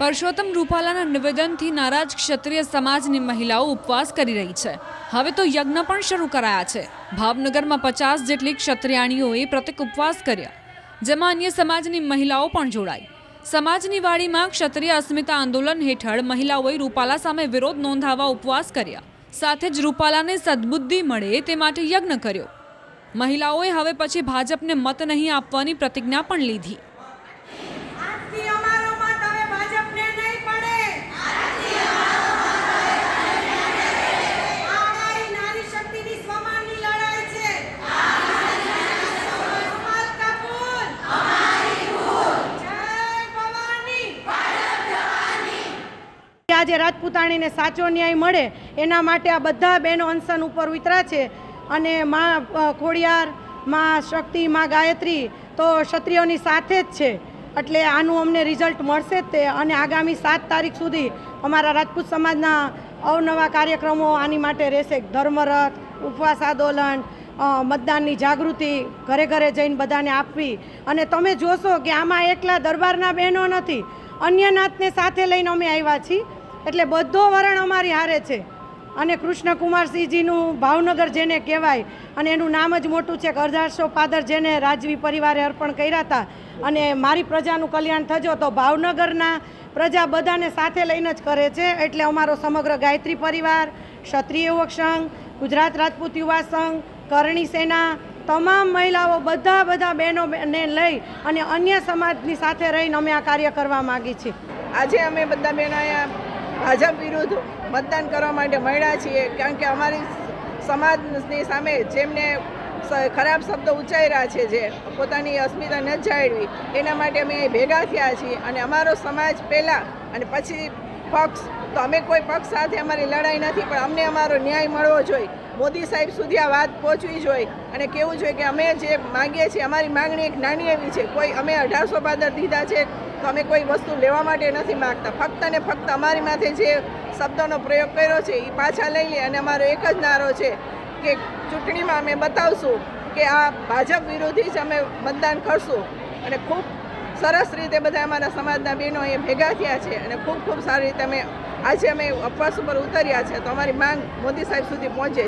પરસોત્તમ રૂપાલાના નિવેદનથી નારાજ ક્ષત્રિય સમાજની મહિલાઓ ઉપવાસ કરી રહી છે। હવે તો યજ્ઞ પણ શરૂ કરાયા છે। ભાવનગરમાં 50 જેટલી ક્ષત્રિયાણીઓએ પ્રતિક ઉપવાસ કર્યા, જેમાં અન્ય સમાજની મહિલાઓ પણ જોડાઈ। સમાજની વાડીમાં ક્ષત્રિય અસ્મિતા આંદોલન હેઠળ મહિલાઓએ રૂપાલા સામે વિરોધ નોંધાવવા ઉપવાસ કર્યા, સાથે જ રૂપાલાને સદબુદ્ધિ મળે તે માટે યજ્ઞ કર્યો। મહિલાઓએ હવે પછી ભાજપને મત નહીં આપવાની પ્રતિજ્ઞા પણ લીધી। આજે રાજપૂતાણીને સાચો ન્યાય મળે એના માટે આ બધા બહેનો અનશન ઉપર ઉતરા છે અને માં ખોડિયાર, માં શક્તિ, માં ગાયત્રી તો ક્ષત્રિયોની સાથે જ છે। એટલે આનું અમને રિઝલ્ટ મળશે જ તે અને આગામી 7 તારીખ સુધી અમારા રાજપૂત સમાજના અવનવા કાર્યક્રમો આની માટે રહેશે। ધર્મરથ, ઉપવાસ આંદોલન, મતદાનની જાગૃતિ ઘરે ઘરે જઈને બધાને આપવી। અને તમે જોશો કે આમાં એકલા દરબારના બહેનો નથી, અન્ય નાતને સાથે લઈને અમે આવ્યા છીએ। એટલે બધો વરણ અમારી હારે છે અને કૃષ્ણકુમારસિંહજીનું ભાવનગર જેને કહેવાય અને એનું નામ જ મોટું છે કે 1800 પાદર જેને રાજવી પરિવારે અર્પણ કર્યા હતા અને મારી પ્રજાનું કલ્યાણ થજો તો ભાવનગરના પ્રજા બધાને સાથે લઈને જ કરે છે। એટલે અમારો સમગ્ર ગાયત્રી પરિવાર, ક્ષત્રિય યુવક સંઘ, ગુજરાત રાજપૂત યુવા સંઘ, કરણી સેના, તમામ મહિલાઓ બધા બહેનોને લઈ અને અન્ય સમાજની સાથે રહીને અમે આ કાર્ય કરવા માગીએ છીએ। આજે અમે બધા બહેનો અહીંયા ભાજપ વિરુદ્ધ મતદાન કરવા માટે મળ્યા છીએ, કારણ કે અમારી સમાજની સામે જેમને ખરાબ શબ્દો ઉચ્ચાર્યા છે, જે પોતાની અસ્મિતા ન જાળવી, એના માટે અમે ભેગા થયા છીએ। અને અમારો સમાજ પહેલાં અને પછી પક્ષ, તો અમે કોઈ પક્ષ સાથે અમારી લડાઈ નથી, પણ અમને અમારો ન્યાય મળવો જોઈએ। મોદી સાહેબ સુધી આ વાત પહોંચવી જોઈએ અને કહેવું જોઈએ કે અમે જે માગીએ છીએ, અમારી માગણી એક નાની એવી છે, કોઈ અમે 1800 પાદર દીધા છે તો અમે કોઈ વસ્તુ લેવા માટે નથી માગતા। ફક્ત ને ફક્ત અમારી માથે જે શબ્દોનો પ્રયોગ કર્યો છે એ પાછા લઈ લે અને અમારો એક જ નારો છે કે ચૂંટણીમાં અમે બતાવશું કે આ ભાજપ વિરોધી જ અમે મતદાન કરશું। અને ખૂબ સરસ રીતે બધા અમારા સમાજના બહેનો અહીંયા ભેગા થયા છે અને ખૂબ સારી રીતે અમે આજે ઉપવાસ ઉપર ઉતર્યા છે, તો અમારી માંગ મોદી સાહેબ સુધી પહોંચે।